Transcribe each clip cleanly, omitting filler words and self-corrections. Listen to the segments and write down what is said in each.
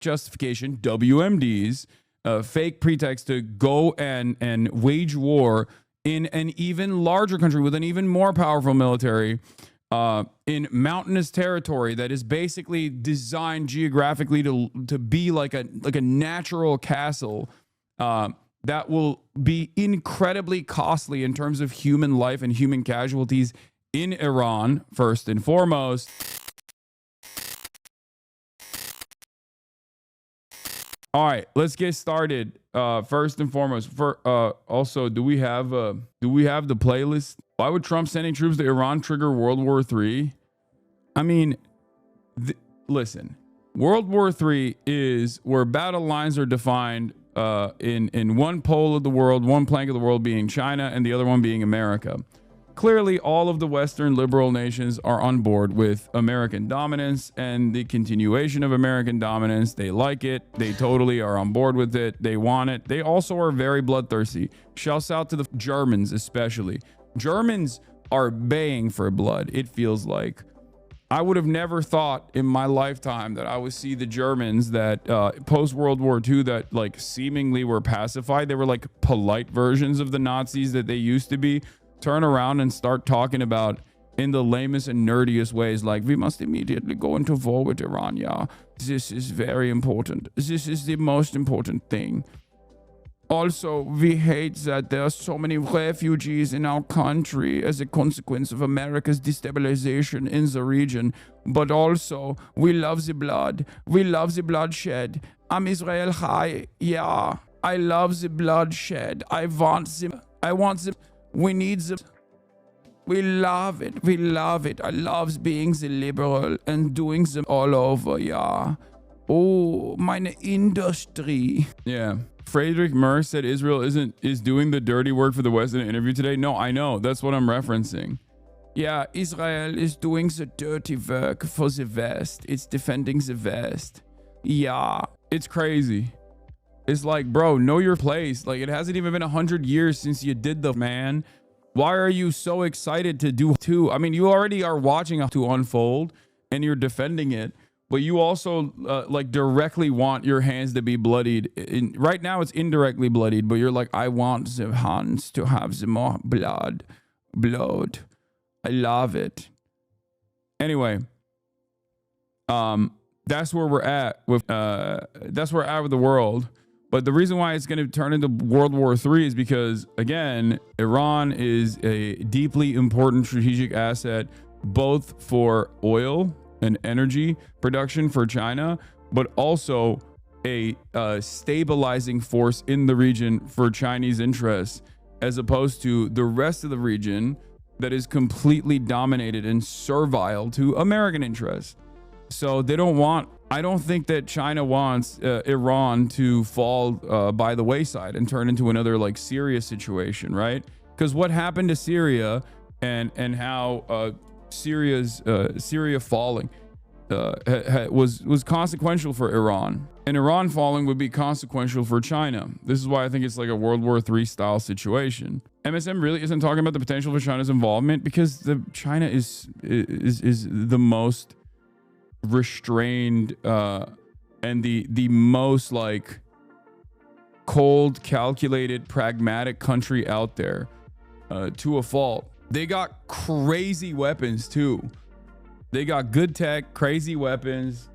justification, WMDs, fake pretext to go and wage war in an even larger country with an even more powerful military in mountainous territory that is basically designed geographically to be like a natural castle that will be incredibly costly in terms of human life and human casualties in Iran, first and foremost. All right, let's get started. First and foremost, also, do we have the playlist? Why would Trump sending troops to Iran trigger World War III? I mean, listen, World War III is where battle lines are defined in one pole of the world, one plank of the world being China, and the other one being America. Clearly, all of the Western liberal nations are on board with American dominance and the continuation of American dominance. They like it. They totally are on board with it. They want it. They also are very bloodthirsty. Shouts out to the Germans, especially. Germans are baying for blood, it feels like. I would have never thought in my lifetime that I would see the Germans that post-World War II that like seemingly were pacified. They were like polite versions of the Nazis that they used to be. Turn around and start talking about in the lamest and nerdiest ways, like, we must immediately go into war with Iran. Yeah, this is very important. This is the most important thing. Also, we hate that there are so many refugees in our country as a consequence of America's destabilization in the region. But also, we love the blood. We love the bloodshed. I'm Israel Chai. Yeah, I love the bloodshed. I want them. We need them. We love it. We love it. I love being the liberal and doing them all over. Yeah. Oh, meine Industrie. Yeah. Friedrich Merz said Israel is doing the dirty work for the West in an interview today. No, I know. That's what I'm referencing. Yeah, Israel is doing the dirty work for the West. It's defending the West. Yeah. It's crazy. It's like, bro, know your place. Like, it hasn't even been 100 years since you did the man. Why are you so excited to do two? I mean, you already are watching to unfold and you're defending it, but you also like directly want your hands to be bloodied. Right now it's indirectly bloodied, but you're like, I want the hands to have the more blood. I love it. Anyway, that's where we're at with the world. But the reason why it's going to turn into World War III is because, again, Iran is a deeply important strategic asset, both for oil and energy production for China, but also a stabilizing force in the region for Chinese interests, as opposed to the rest of the region that is completely dominated and servile to American interests. So they don't want, I don't think that China wants Iran to fall by the wayside and turn into another like Syria situation, right? Because what happened to Syria and how Syria falling was consequential for Iran, and Iran falling would be consequential for China. This is why I think it's like a World War III style situation. MSM really isn't talking about the potential for China's involvement because China is the most restrained and the most like cold, calculated, pragmatic country out there to a fault. They got crazy weapons too. They got good tech, crazy weapons.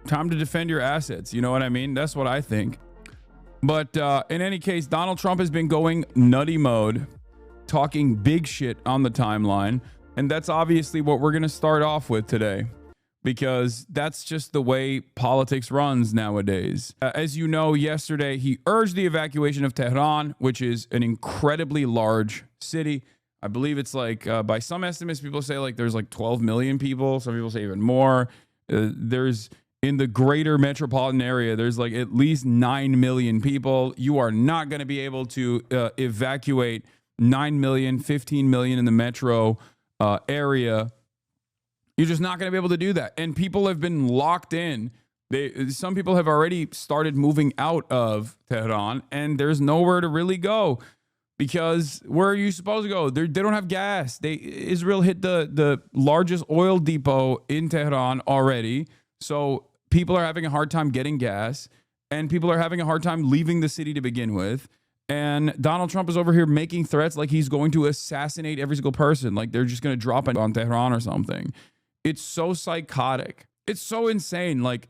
Time to defend your assets. You know what I mean? That's what I think. But in any case, Donald Trump has been going nutty mode, talking big shit on the timeline. And that's obviously what we're going to start off with today, because that's just the way politics runs nowadays. As you know, yesterday, he urged the evacuation of Tehran, which is an incredibly large city. I believe it's like, by some estimates, people say like there's like 12 million people. Some people say even more. There's, in the greater metropolitan area, there's like at least 9 million people. You are not going to be able to evacuate 9 million, 15 million in the metro area. You're just not going to be able to do that. And people have been locked in. Some people have already started moving out of Tehran, and there's nowhere to really go. Because where are you supposed to go? They don't have gas. Israel hit the largest oil depot in Tehran already. So people are having a hard time getting gas, and people are having a hard time leaving the city to begin with. And Donald Trump is over here making threats like he's going to assassinate every single person. Like they're just going to drop it on Tehran or something. It's so psychotic. It's so insane. Like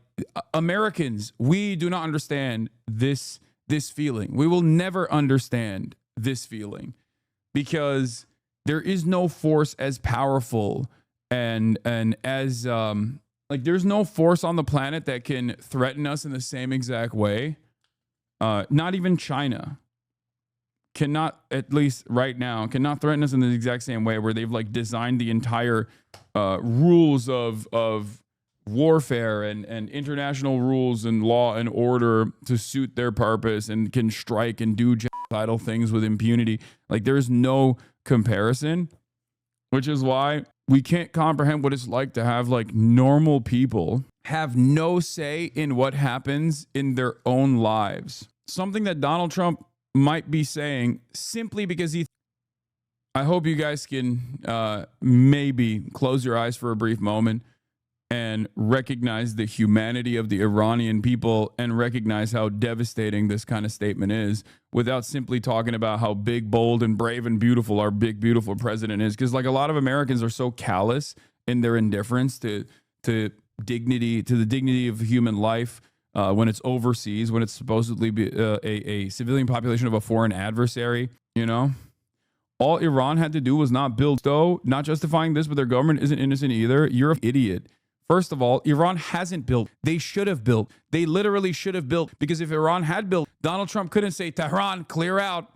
Americans, we do not understand this feeling. We will never understand this feeling because there is no force as powerful and as like there's no force on the planet that can threaten us in the same exact way. Not even China cannot, at least right now, cannot threaten us in the exact same way, where they've like designed the entire rules of warfare and international rules and law and order to suit their purpose and can strike and do genocidal things with impunity. Like there's no comparison, which is why we can't comprehend what it's like to have like normal people have no say in what happens in their own lives. Something that Donald Trump might be saying simply because I hope you guys can maybe close your eyes for a brief moment and recognize the humanity of the Iranian people and recognize how devastating this kind of statement is without simply talking about how big, bold, and brave and beautiful our big, beautiful president is. Because like a lot of Americans are so callous in their indifference to dignity, to the dignity of human life when it's overseas, when it's supposedly be a civilian population of a foreign adversary, you know? All Iran had to do was not build, though, not justifying this, but their government isn't innocent either. You're an idiot. First of all, Iran hasn't built. They should have built. They literally should have built, because if Iran had built, Donald Trump couldn't say, Tehran, clear out.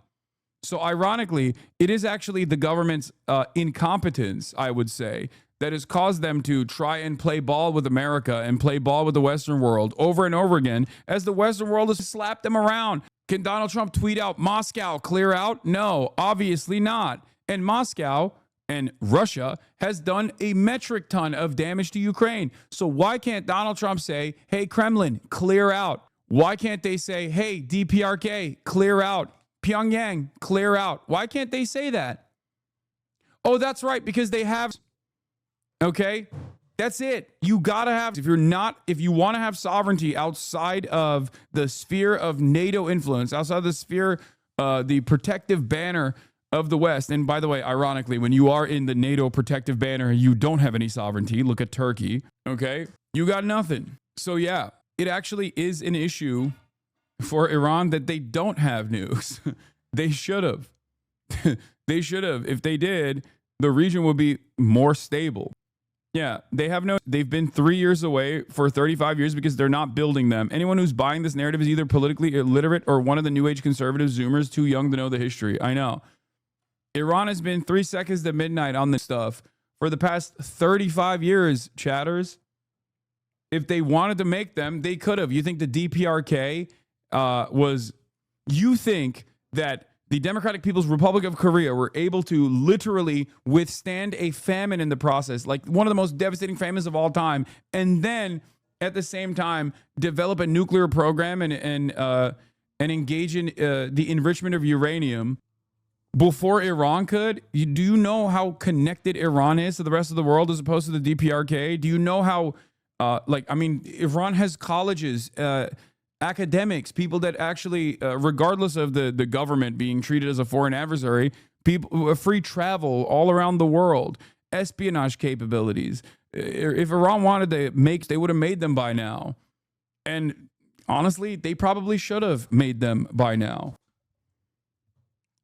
So ironically, it is actually the government's incompetence, I would say, that has caused them to try and play ball with America and play ball with the Western world over and over again, as the Western world has slapped them around. Can Donald Trump tweet out, Moscow, clear out? No, obviously not. And Moscow and Russia has done a metric ton of damage to Ukraine. So why can't Donald Trump say, hey, Kremlin, clear out? Why can't they say, hey, DPRK, clear out? Pyongyang, clear out? Why can't they say that? Oh, that's right, because they have, okay? That's it. You gotta have, if you want to have sovereignty outside of the sphere of NATO influence, outside of the sphere, the protective banner of the West. And by the way, ironically, when you are in the NATO protective banner, you don't have any sovereignty. Look at Turkey. Okay. You got nothing. So yeah, it actually is an issue for Iran that they don't have nukes. They should have. They should have. If they did, the region would be more stable. Yeah, they've been 3 years away for 35 years because they're not building them. Anyone who's buying this narrative is either politically illiterate or one of the new age conservative Zoomers too young to know the history. I know. Iran has been 3 seconds to midnight on this stuff for the past 35 years, chatters. If they wanted to make them, they could have. You think the DPRK you think that the Democratic People's Republic of Korea were able to literally withstand a famine in the process, like one of the most devastating famines of all time, and then at the same time develop a nuclear program and engage in the enrichment of uranium before Iran could? Do you know how connected Iran is to the rest of the world as opposed to the DPRK? Do you know how, Iran has colleges, academics, people that actually, regardless of the government being treated as a foreign adversary, people, free travel all around the world, espionage capabilities. If Iran wanted to make, they would have made them by now. And honestly, they probably should have made them by now.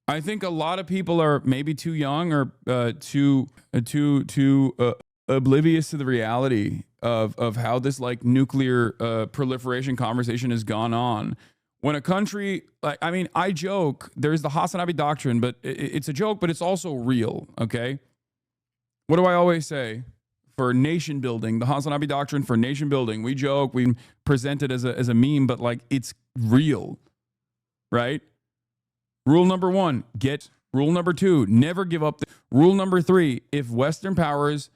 I think a lot of people are maybe too young or too oblivious to the reality of how this like nuclear proliferation conversation has gone on. When a country, like, I mean, I joke, there's the HasanAbi doctrine, but it's a joke, but it's also real, okay? What do I always say? For nation building, the HasanAbi doctrine for nation building, we joke, we present it as a meme, but like it's real, right? Rule number 1, rule number 2, never give up. Rule number 3, if Western powers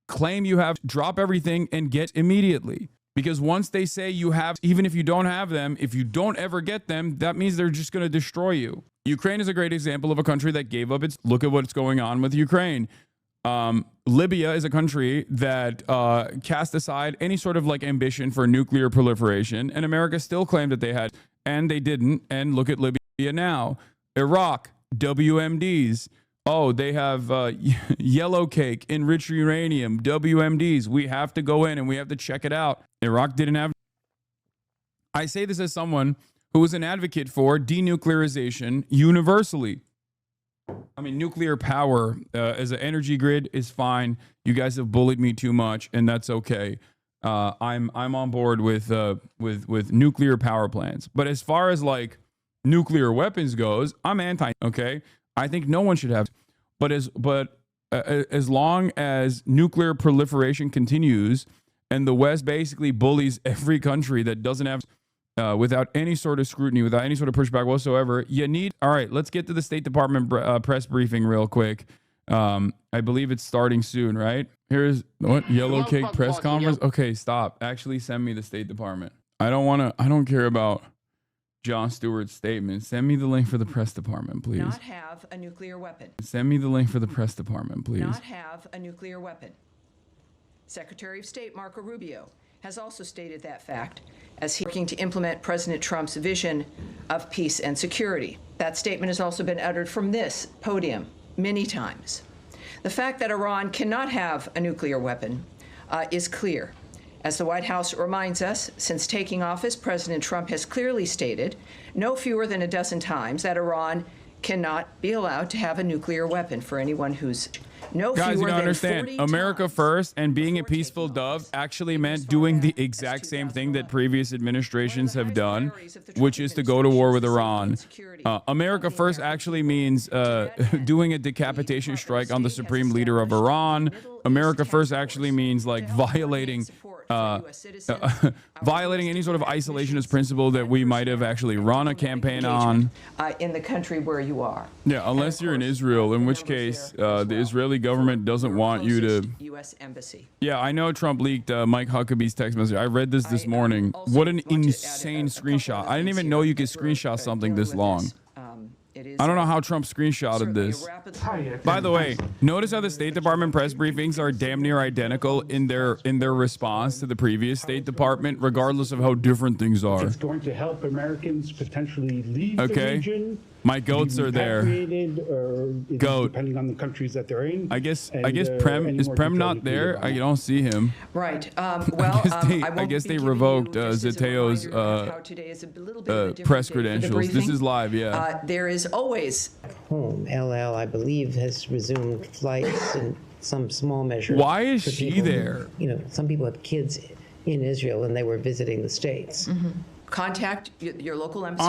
claim you have, drop everything and get immediately. Because once they say you have, even if you don't have them, if you don't ever get them, that means they're just going to destroy you. Ukraine is a great example of a country that gave up its, look at what's going on with Ukraine. Libya is a country that cast aside any sort of like ambition for nuclear proliferation, and America still claimed that they had, and they didn't. And look at Libya now. Iraq, WMDs. Oh, they have yellow cake, enriched uranium, WMDs. We have to go in and we have to check it out. Iraq didn't have. I say this as someone who is an advocate for denuclearization universally. I mean, nuclear power as an energy grid is fine. You guys have bullied me too much, and that's okay. I'm on board with nuclear power plants. But as far as like nuclear weapons goes, I'm anti. Okay, I think no one should have. But as long as nuclear proliferation continues, and the West basically bullies every country that doesn't have. Without any sort of scrutiny, without any sort of pushback whatsoever, you need. All right, let's get to the State Department press briefing real quick. I believe it's starting soon, right? Here's what yellow cake press conference. Okay, stop. Actually, send me the State Department. I don't care about Jon Stewart's statement. Send me the link for the press department, please. Not have a nuclear weapon. Send me the link for the press department, please. Not have a nuclear weapon. Secretary of State Marco Rubio has also stated that fact as he's working to implement President Trump's vision of peace and security. That statement has also been uttered from this podium many times. The fact that Iran cannot have a nuclear weapon is clear. As the White House reminds us, since taking office, President Trump has clearly stated no fewer than a dozen times that Iran cannot be allowed to have a nuclear weapon. For anyone who's Guys, you don't understand. America first and being a peaceful dove actually meant doing the exact same thing that previous administrations have done, which is to go to war with Iran. America first actually means doing a decapitation strike on the supreme leader of Iran. America first actually means like violating violating any sort of isolationist principle that we might have actually run a campaign on in the country where you are. Yeah, unless you're in Israel, in which case the Israeli government doesn't want you to. U.S. Embassy. Yeah, I know Trump leaked Mike Huckabee's text message. I read this morning. What an insane screenshot! I didn't even know you could screenshot something this long. I don't know how Trump screenshotted this. By the way, notice how the State Department press briefings are damn near identical in their response to the previous State Department, regardless of how different things are. It's going to help Americans potentially leave the region. My goats are there. Or, Goat. Depending on the countries that they're in. I guess Prem is Prem not there? I don't see him. Right. I guess they revoked Zeteo's press credentials. This is live, yeah. There is always home. LL, I believe, has resumed flights in some small measure. Why is she there? You know, some people have kids in Israel and they were visiting the States. Mm-hmm. Contact your local embassy.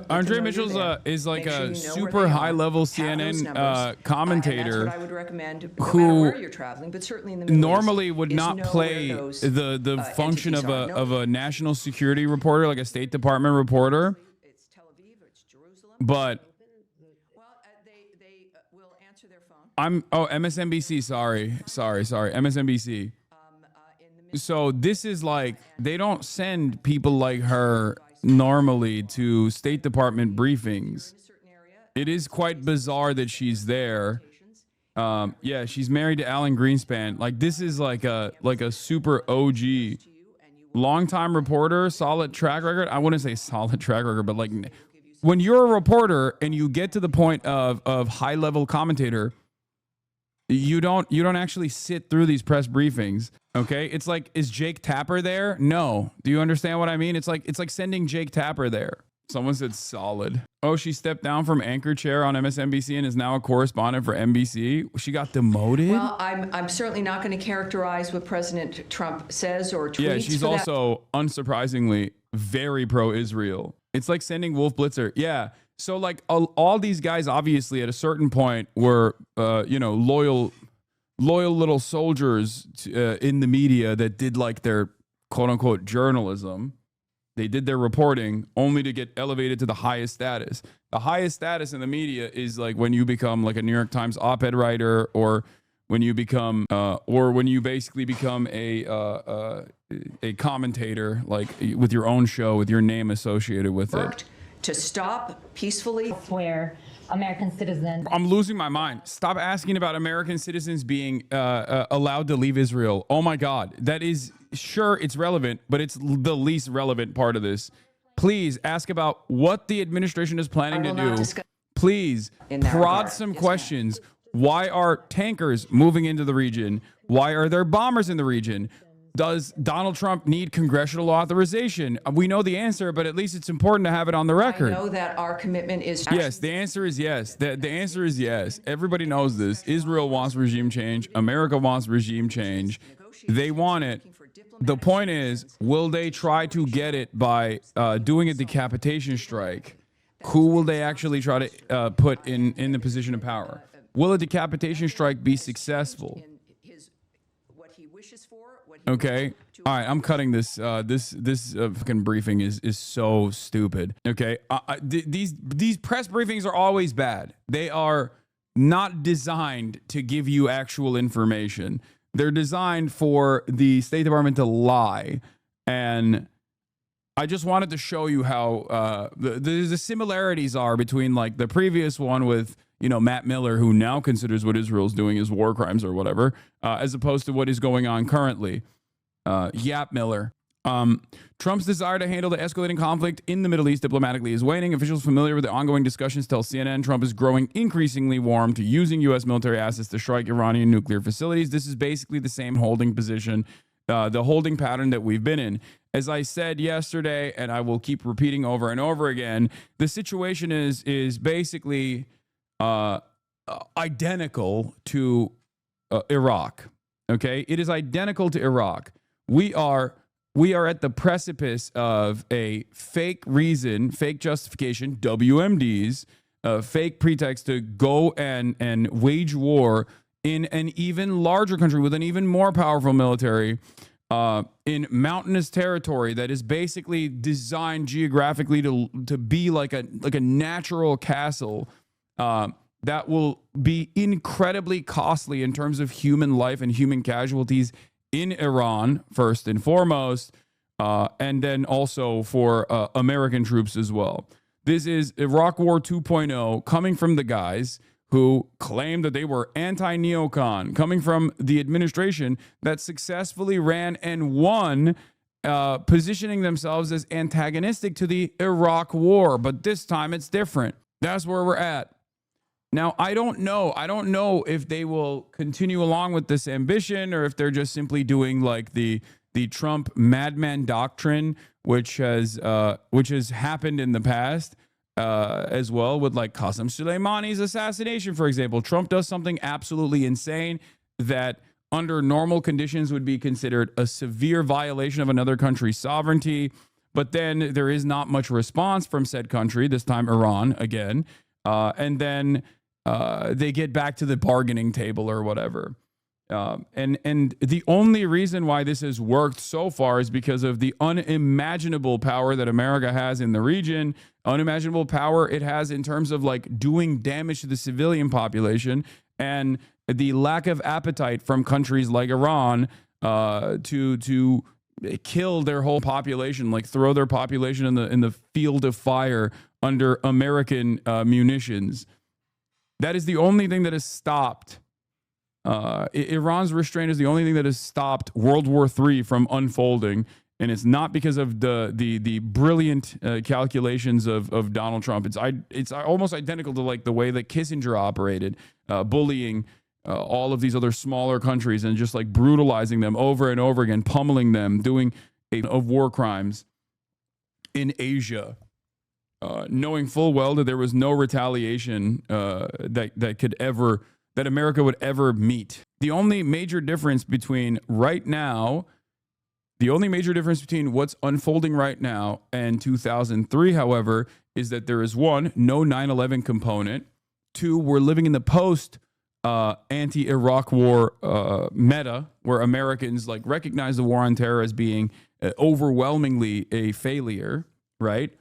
Andrea Mitchell's is like a super high-level CNN commentator. That's what I would recommend, no matter where you're traveling, but certainly in the Middle normally East, would not play the function of a national security reporter, like a State Department reporter. It's Tel Aviv, it's Jerusalem. But they will answer their phone. MSNBC. Sorry, MSNBC. So this is like, they don't send people like her normally to State Department briefings. It is quite bizarre that she's there. Yeah, she's married to Alan Greenspan. Like, this is like a super OG, longtime reporter, solid track record. I wouldn't say solid track record, but like when you're a reporter and you get to the point of high level commentator, you don't actually sit through these press briefings. Okay, it's like, is Jake Tapper there? No. Do you understand what I mean? It's like sending Jake Tapper there. Someone said solid. Oh, she stepped down from anchor chair on MSNBC and is now a correspondent for NBC. She got demoted. Well, I'm certainly not going to characterize what President Trump says or tweets. Yeah, she's also unsurprisingly very pro-Israel. It's like sending Wolf Blitzer. Yeah. So like all these guys obviously at a certain point were loyal little soldiers in the media that did like their quote unquote journalism. They did their reporting only to get elevated to the highest status. The highest status in the media is like when you become like a New York Times op-ed writer, or when you become or when you basically become a commentator, like with your own show with your name associated with it. to stop peacefully. Where American citizens. I'm losing my mind. Stop asking about American citizens being allowed to leave Israel. Oh my God. That is, sure, it's relevant, but it's the least relevant part of this. Please ask about what the administration is planning to do. Please prod some questions. Why are tankers moving into the region? Why are there bombers in the region? Does Donald Trump need congressional authorization? We know the answer, but at least it's important to have it on the record. I know that our commitment is. Yes, the answer is yes. The answer is yes. Everybody knows this. Israel wants regime change. America wants regime change. They want it. The point is, will they try to get it by doing a decapitation strike? Who will they actually try to put in the position of power? Will a decapitation strike be successful? Okay. All right. I'm cutting this. This fucking briefing is so stupid. Okay. These press briefings are always bad. They are not designed to give you actual information. They're designed for the State Department to lie. And I just wanted to show you how the similarities are between like the previous one with, you know, Matt Miller, who now considers what Israel's doing as war crimes or whatever, as opposed to what is going on currently. Yap Miller. Trump's desire to handle the escalating conflict in the Middle East diplomatically is waning. Officials familiar with the ongoing discussions tell CNN Trump is growing increasingly warm to using U.S. military assets to strike Iranian nuclear facilities. This is basically the same holding position, the holding pattern that we've been in. As I said yesterday, and I will keep repeating over and over again, the situation is basically identical to Iraq. Okay, it is identical to Iraq. We are at the precipice of a fake reason, fake justification, WMDs, fake pretext to go and wage war in an even larger country with an even more powerful military in mountainous territory that is basically designed geographically to be like a natural castle that will be incredibly costly in terms of human life and human casualties in Iran, first and foremost, and then also for American troops as well. This is Iraq War 2.0 coming from the guys who claimed that they were anti-neocon, coming from the administration that successfully ran and won, positioning themselves as antagonistic to the Iraq War. But this time it's different. That's where we're at. Now, I don't know if they will continue along with this ambition or if they're just simply doing like the Trump madman doctrine, which has happened in the past as well with like Qasem Soleimani's assassination, for example. Trump does something absolutely insane that under normal conditions would be considered a severe violation of another country's sovereignty. But then there is not much response from said country, this time Iran again. And then they get back to the bargaining table or whatever. And the only reason why this has worked so far is because of the unimaginable power that America has in the region, unimaginable power it has in terms of like doing damage to the civilian population, and the lack of appetite from countries like Iran to kill their whole population, like throw their population in the field of fire under American munitions. That is the only thing that has stopped. Iran's restraint is the only thing that has stopped World War III from unfolding, and it's not because of the brilliant calculations of Donald Trump. It's almost identical to like the way that Kissinger operated, bullying all of these other smaller countries and just like brutalizing them over and over again, pummeling them, doing of war crimes in Asia. Knowing full well that there was no retaliation that America would ever meet. The only major difference between what's unfolding right now and 2003, however, is that there is one, no 9/11 component. Two, we're living in the post anti-Iraq war meta, where Americans like recognize the war on terror as being overwhelmingly a failure, right?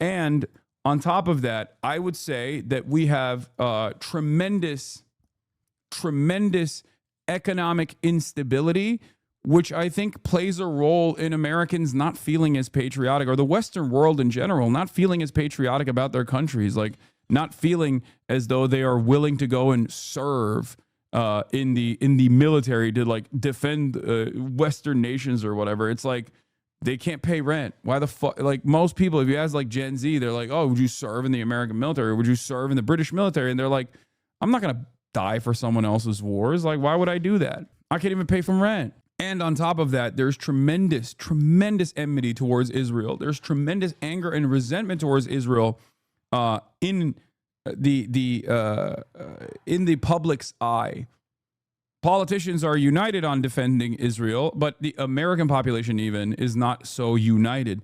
And on top of that, I would say that we have tremendous economic instability which I think plays a role in Americans not feeling as patriotic, or the Western world in general, not feeling as patriotic about their countries, like not feeling as though they are willing to go and serve in the military to like defend Western nations or whatever. It's like they can't pay rent. Why the fuck? Like most people, if you ask like Gen Z, they're like, oh, would you serve in the American military? Or would you serve in the British military? And they're like, I'm not gonna die for someone else's wars. Like, why would I do that? I can't even pay from rent. And on top of that, there's tremendous enmity towards Israel. There's tremendous anger and resentment towards Israel in the public's eye. Politicians are united on defending Israel, but the American population even is not so united.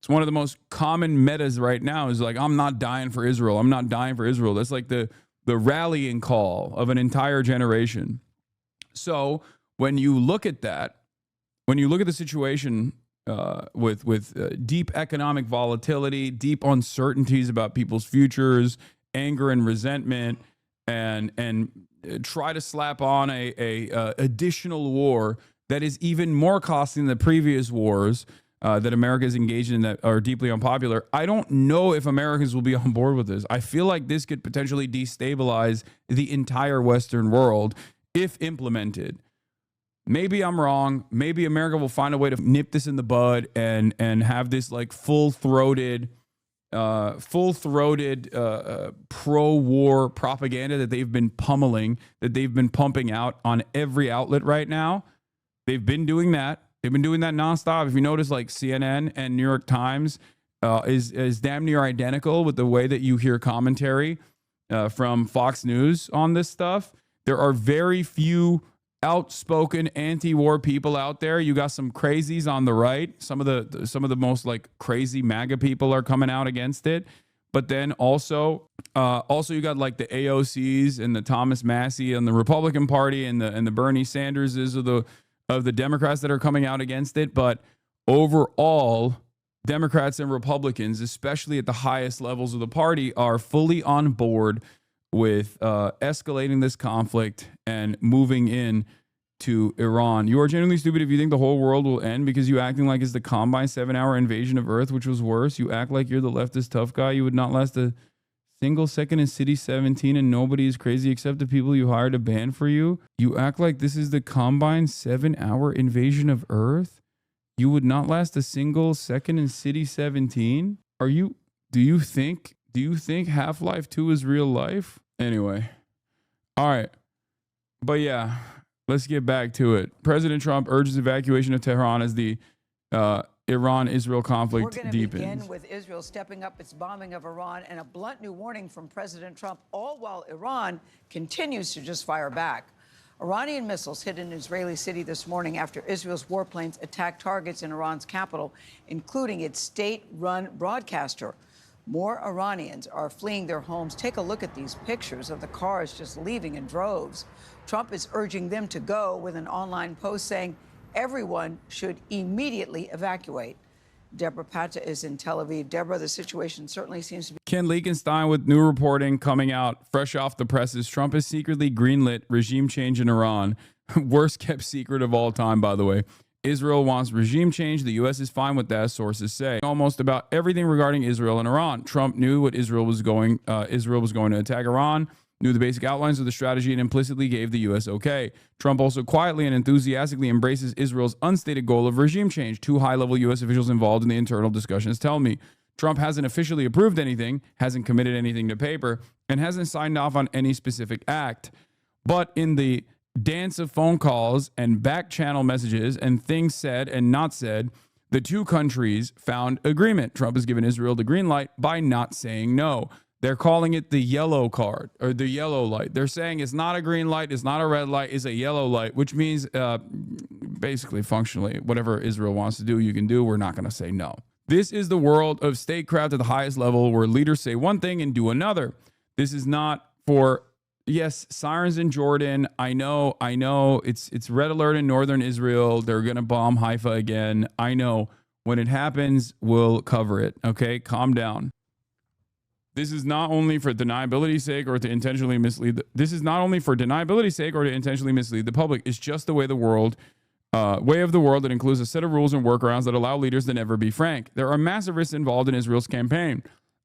It's one of the most common metas right now is like, I'm not dying for Israel. I'm not dying for Israel. That's like the rallying call of an entire generation. So when you look at that, when you look at the situation with deep economic volatility, deep uncertainties about people's futures, anger and resentment, and try to slap on a additional war that is even more costly than the previous wars that America is engaged in that are deeply unpopular. I don't know if Americans will be on board with this. I feel like this could potentially destabilize the entire Western world if implemented. Maybe I'm wrong. Maybe America will find a way to nip this in the bud and have this like full-throated pro-war propaganda that they've been pummeling, that they've been pumping out on every outlet right now. They've been doing that. They've been doing that nonstop. If you notice, like CNN and New York Times is damn near identical with the way that you hear commentary from Fox News on this stuff. There are very few outspoken anti-war people out there. You got some crazies on the right. Some of the most like crazy MAGA people are coming out against it. But then also you got like the AOCs and the Thomas Massey and the Republican Party and the Bernie Sanderses of the Democrats that are coming out against it. But overall, Democrats and Republicans, especially at the highest levels of the party, are fully on board with escalating this conflict and moving in to Iran. You are genuinely stupid if you think the whole world will end because you acting like it's the combined 7-hour invasion of Earth, which was worse. You act like you're the leftist tough guy. You would not last a single second in City 17 and nobody is crazy except the people you hired to ban for you. You act like this is the combined 7-hour invasion of Earth. You would not last a single second in City 17. Do you think Half-Life 2 is real life? Anyway. All right. But yeah, let's get back to it. President Trump urges evacuation of Tehran as the Iran-Israel conflict deepens. We're going to begin with Israel stepping up its bombing of Iran and a blunt new warning from President Trump, all while Iran continues to just fire back. Iranian missiles hit an Israeli city this morning after Israel's warplanes attacked targets in Iran's capital, including its state-run broadcaster. More Iranians are fleeing their homes. Take a look at these pictures of the cars just leaving in droves. Trump is urging them to go with an online post saying everyone should immediately evacuate. Deborah Patta is in Tel Aviv. Deborah, the situation certainly seems to be... Ken Leakenstein with new reporting coming out fresh off the presses. Trump has secretly greenlit regime change in Iran. Worst kept secret of all time, by the way. Israel wants regime change. The U.S. is fine with that, sources say. Almost about everything regarding Israel and Iran. Trump knew what Israel was going to attack Iran, knew the basic outlines of the strategy, and implicitly gave the U.S. okay. Trump also quietly and enthusiastically embraces Israel's unstated goal of regime change. 2 high-level U.S. officials involved in the internal discussions tell me. Trump hasn't officially approved anything, hasn't committed anything to paper, and hasn't signed off on any specific act. But in the dance of phone calls and back channel messages and things said and not said, the two countries found agreement. Trump has given Israel the green light by not saying no. They're calling it the yellow card or the yellow light. They're saying it's not a green light, it's not a red light, it's a yellow light, which means basically functionally whatever Israel wants to do, you can do. We're not going to say no. This is the world of statecraft at the highest level where leaders say one thing and do another. This is not for... Yes, sirens in Jordan. I know. It's red alert in northern Israel. They're going to bomb Haifa again. I know. When it happens, we'll cover it. Okay, calm down. This is not only for deniability's sake or to intentionally mislead. This is not only for deniability's sake or to intentionally mislead the public. It's just the way the world way of the world that includes a set of rules and workarounds that allow leaders to never be frank. There are massive risks involved in Israel's campaign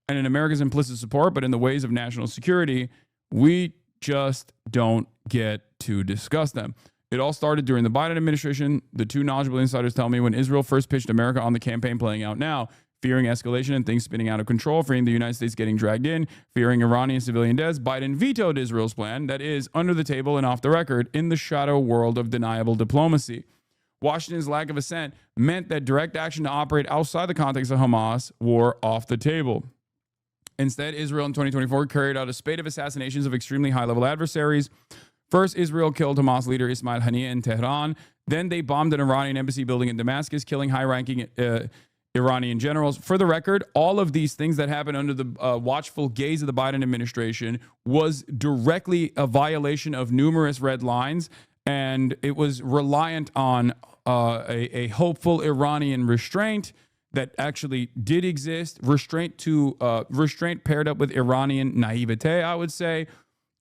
and in America's implicit support, but in the ways of national security, we just don't get to discuss them. It all started during the Biden administration. The two knowledgeable insiders tell me when Israel first pitched America on the campaign playing out now, fearing escalation and things spinning out of control, fearing the United States getting dragged in, fearing Iranian civilian deaths, Biden vetoed Israel's plan that is under the table and off the record in the shadow world of deniable diplomacy. Washington's lack of assent meant that direct action to operate outside the context of Hamas were off the table. Instead, Israel in 2024 carried out a spate of assassinations of extremely high-level adversaries. First, Israel killed Hamas leader Ismail Haniyeh in Tehran. Then they bombed an Iranian embassy building in Damascus, killing high-ranking Iranian generals. For the record, all of these things that happened under the watchful gaze of the Biden administration was directly a violation of numerous red lines, and it was reliant on a hopeful Iranian restraint that actually did exist. Restraint paired up with Iranian naivete, I would say.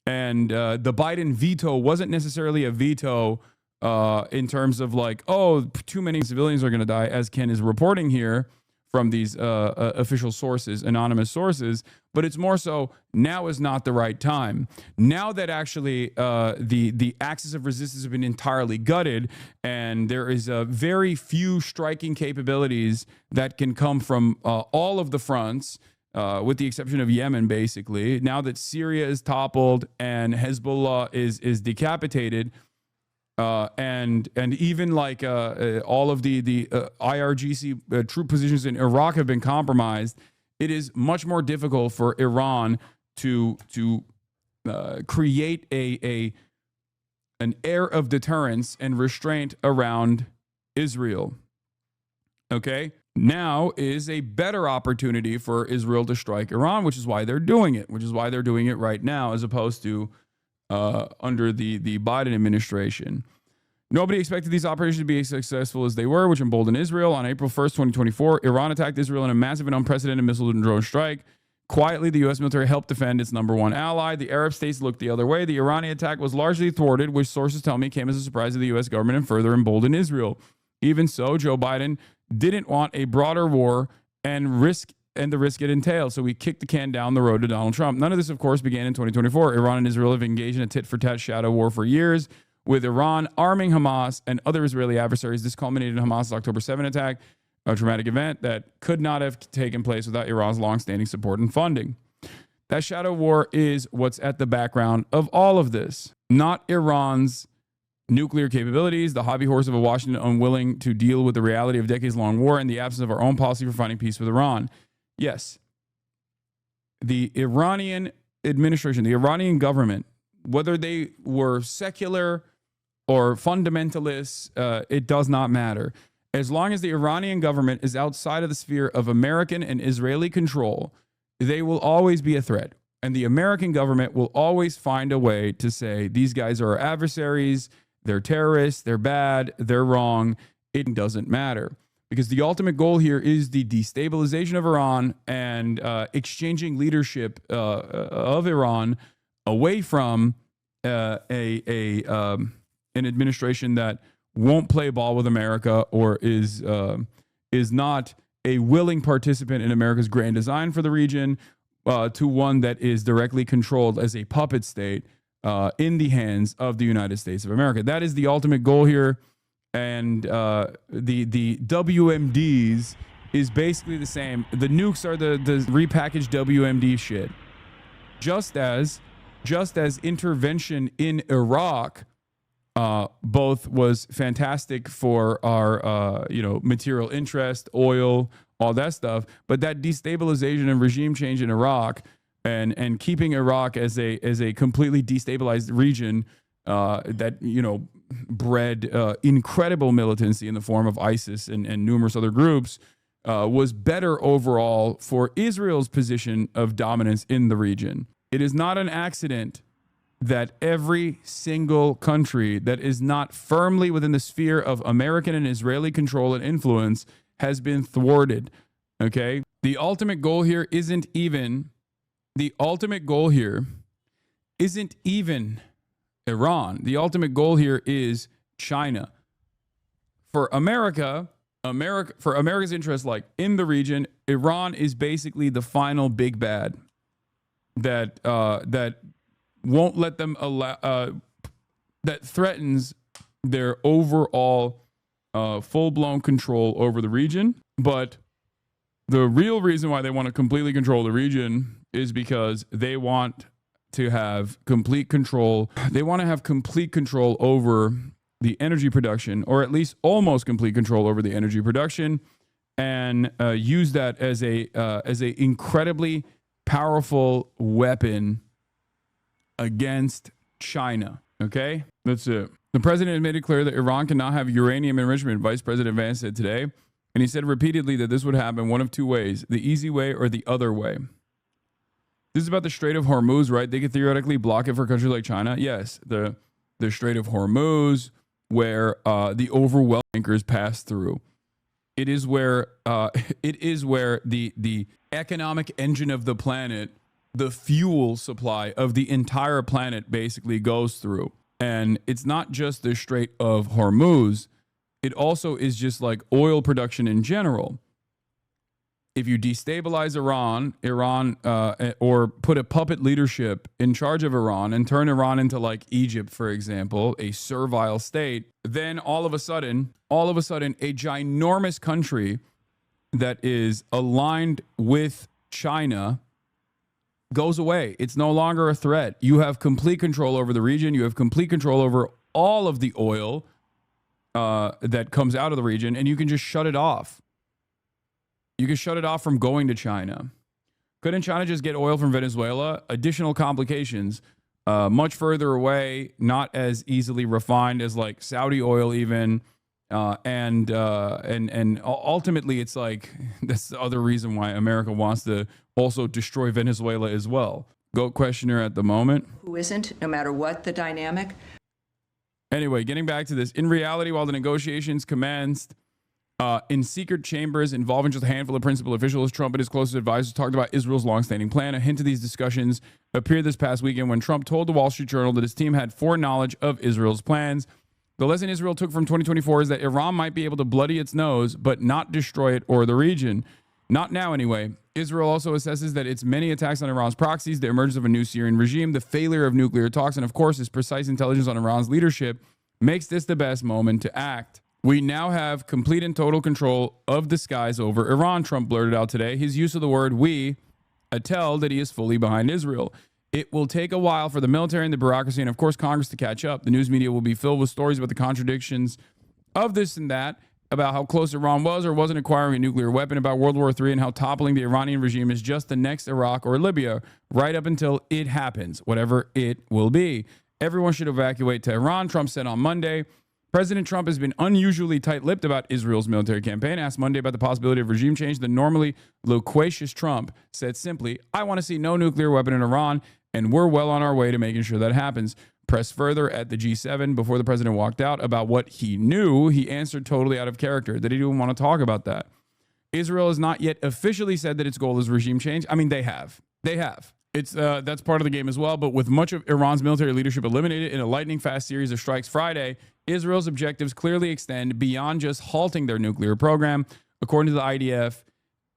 And the Biden veto wasn't necessarily a veto in terms of like, oh, too many civilians are going to die, as Ken is reporting here from these official sources, anonymous sources. But it's more so now is not the right time. Now that actually the axis of resistance has been entirely gutted, and there is very few striking capabilities that can come from all of the fronts, with the exception of Yemen, basically. Now that Syria is toppled and Hezbollah is decapitated, and even like all of the IRGC troop positions in Iraq have been compromised, it is much more difficult for Iran to create an air of deterrence and restraint around Israel. Okay? Now is a better opportunity for Israel to strike Iran, which is why they're doing it, right now, as opposed to under the Biden administration. Nobody expected these operations to be as successful as they were, which emboldened Israel. On April 1st, 2024, Iran attacked Israel in a massive and unprecedented missile and drone strike. Quietly, the U.S. military helped defend its number one ally. The Arab states looked the other way. The Iranian attack was largely thwarted, which sources tell me came as a surprise to the U.S. government and further emboldened Israel. Even so, Joe Biden didn't want a broader war and the risk it entailed, so we kicked the can down the road to Donald Trump. None of this, of course, began in 2024. Iran and Israel have engaged in a tit-for-tat shadow war for years, with Iran arming Hamas and other Israeli adversaries. This culminated in Hamas' October 7 attack, a traumatic event that could not have taken place without Iran's longstanding support and funding. That shadow war is what's at the background of all of this, not Iran's nuclear capabilities, the hobby horse of a Washington unwilling to deal with the reality of decades-long war, and the absence of our own policy for finding peace with Iran. Yes, the Iranian administration, the Iranian government, whether they were secular or fundamentalists, it does not matter. As long as the Iranian government is outside of the sphere of American and Israeli control, they will always be a threat. And the American government will always find a way to say, these guys are our adversaries, they're terrorists, they're bad, they're wrong. It doesn't matter. Because the ultimate goal here is the destabilization of Iran and exchanging leadership of Iran away from an administration that won't play ball with America or is not a willing participant in America's grand design for the region, to one that is directly controlled as a puppet state in the hands of the United States of America. That is the ultimate goal here. And the WMDs is basically the same. The nukes are the repackaged WMD shit. Just as intervention in Iraq both was fantastic for our material interest, oil, all that stuff, but that destabilization and regime change in Iraq and keeping Iraq as a completely destabilized region that bred incredible militancy in the form of ISIS and numerous other groups was better overall for Israel's position of dominance in the region. It is not an accident that every single country that is not firmly within the sphere of American and Israeli control and influence has been thwarted. Okay? The ultimate goal here isn't even Iran. The ultimate goal here is China. for for America's interests, like in the region, Iran is basically the final big bad that won't let them allow that threatens their overall full-blown control over the region. But the real reason why they want to completely control the region is because they want to have complete control. They want to have complete control over the energy production, or at least almost complete control over the energy production, and use that as a incredibly powerful weapon against China. Okay, that's it. The president made it clear that Iran cannot have uranium enrichment, Vice President Vance said today. And he said repeatedly that this would happen one of two ways, the easy way or the other way. This is about the Strait of Hormuz, right? They could theoretically block it for a country like China. Yes, the Strait of Hormuz, where the overwhelming tankers pass through. It is where the economic engine of the planet, the fuel supply of the entire planet basically goes through. And it's not just the Strait of Hormuz. It also is just like oil production in general. If you destabilize Iran, or put a puppet leadership in charge of Iran and turn Iran into like Egypt, for example, a servile state, then all of a sudden, a ginormous country that is aligned with China goes away. It's no longer a threat. You have complete control over the region. You have complete control over all of the oil that comes out of the region, and you can just shut it off. You can shut it off from going to China. Couldn't China just get oil from Venezuela? Additional complications, much further away, not as easily refined as like Saudi oil even. And ultimately, it's like that's the other reason why America wants to also destroy Venezuela as well. Goat questioner at the moment. Who isn't, no matter what the dynamic. Anyway, getting back to this. In reality, while the negotiations commenced in secret chambers involving just a handful of principal officials, Trump and his closest advisors talked about Israel's longstanding plan. A hint of these discussions appeared this past weekend when Trump told the Wall Street Journal that his team had foreknowledge of Israel's plans. The lesson Israel took from 2024 is that Iran might be able to bloody its nose, but not destroy it or the region. Not now, anyway. Israel also assesses that its many attacks on Iran's proxies, the emergence of a new Syrian regime, the failure of nuclear talks, and of course, its precise intelligence on Iran's leadership makes this the best moment to act. We now have complete and total control of the skies over Iran, Trump blurted out today. His use of the word we tell that he is fully behind Israel. It will take a while for the military and the bureaucracy and, of course, Congress to catch up. The news media will be filled with stories about the contradictions of this and that, about how close Iran was or wasn't acquiring a nuclear weapon, about World War III, and how toppling the Iranian regime is just the next Iraq or Libya, right up until it happens, whatever it will be. Everyone should evacuate Tehran, Trump said on Monday. President Trump has been unusually tight-lipped about Israel's military campaign. Asked Monday about the possibility of regime change, the normally loquacious Trump said simply, I want to see no nuclear weapon in Iran, and we're well on our way to making sure that happens. Pressed further at the G7 before the president walked out about what he knew, he answered totally out of character that he didn't want to talk about that. Israel has not yet officially said that its goal is regime change. I mean, they have. It's that's part of the game as well. But with much of Iran's military leadership eliminated in a lightning-fast series of strikes Friday, Israel's objectives clearly extend beyond just halting their nuclear program. According to the IDF,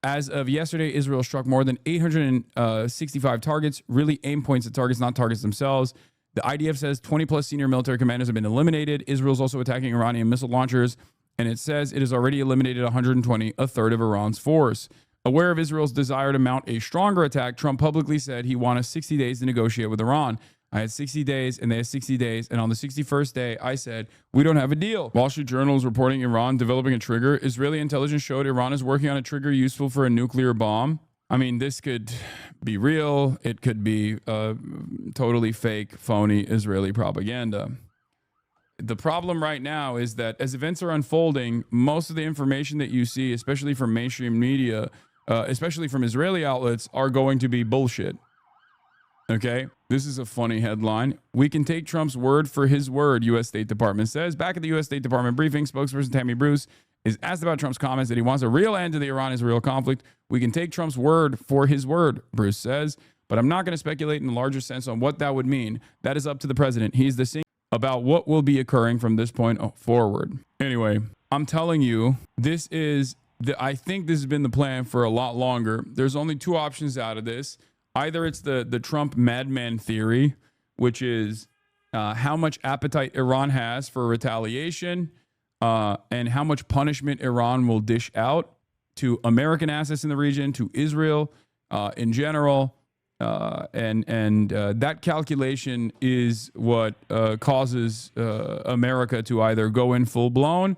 as of yesterday, Israel struck more than 865 targets, really aim points at targets, not targets themselves. The IDF says 20-plus senior military commanders have been eliminated. Israel's also attacking Iranian missile launchers, and it says it has already eliminated 120, a third of Iran's force. Aware of Israel's desire to mount a stronger attack, Trump publicly said he wanted 60 days to negotiate with Iran. I had 60 days, and they had 60 days, and on the 61st day, I said, we don't have a deal. Wall Street Journal is reporting Iran developing a trigger. Israeli intelligence showed Iran is working on a trigger useful for a nuclear bomb. I mean, this could be real. It could be totally fake, phony Israeli propaganda. The problem right now is that as events are unfolding, most of the information that you see, especially from mainstream media, especially from Israeli outlets, are going to be bullshit. Okay, this is a funny headline. We can take Trump's word for his word, U.S. State Department says. Back at the U.S. State Department briefing, spokesperson Tammy Bruce is asked about Trump's comments that he wants a real end to the Iran-Israel conflict. We can take Trump's word for his word, Bruce says, but I'm not going to speculate in the larger sense on what that would mean. That is up to the president. He's the same about what will be occurring from this point forward. Anyway, I'm telling you, I think this has been the plan for a lot longer. There's only two options out of this. Either it's the Trump madman theory, which is how much appetite Iran has for retaliation and how much punishment Iran will dish out to American assets in the region, to Israel in general. And that calculation is what causes America to either go in full blown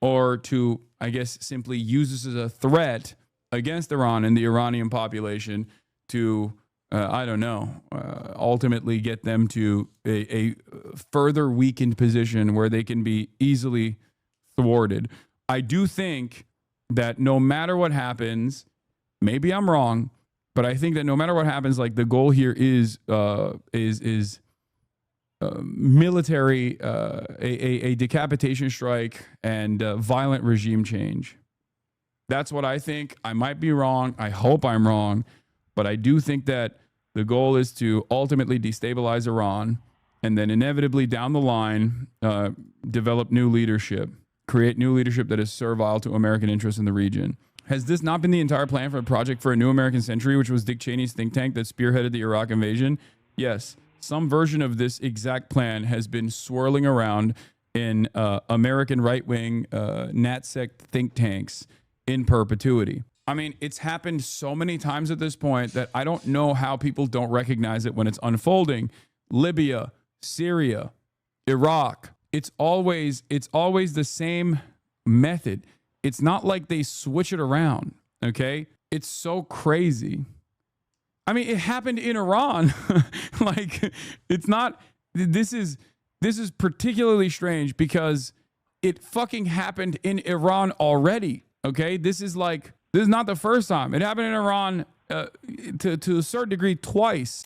or to, I guess, simply use this as a threat against Iran and the Iranian population to, I don't know, ultimately get them to a further weakened position where they can be easily thwarted. I do think that no matter what happens, maybe I'm wrong, but I think that no matter what happens, like the goal here is military, a decapitation strike and violent regime change. That's what I think. I might be wrong. I hope I'm wrong, but I do think that the goal is to ultimately destabilize Iran and then inevitably down the line develop new leadership, create new leadership that is servile to American interests in the region. Has this not been the entire plan for a project for a new American century, which was Dick Cheney's think tank that spearheaded the Iraq invasion? Yes, some version of this exact plan has been swirling around in American right-wing NatSec think tanks in perpetuity. I mean, it's happened so many times at this point that I don't know how people don't recognize it when it's unfolding. Libya, Syria, Iraq, it's always the same method. It's not like they switch it around, okay? It's so crazy. I mean, it happened in Iran. Like, it's not, this is particularly strange because it fucking happened in Iran already, okay? This is not the first time. It happened in Iran to a certain degree twice.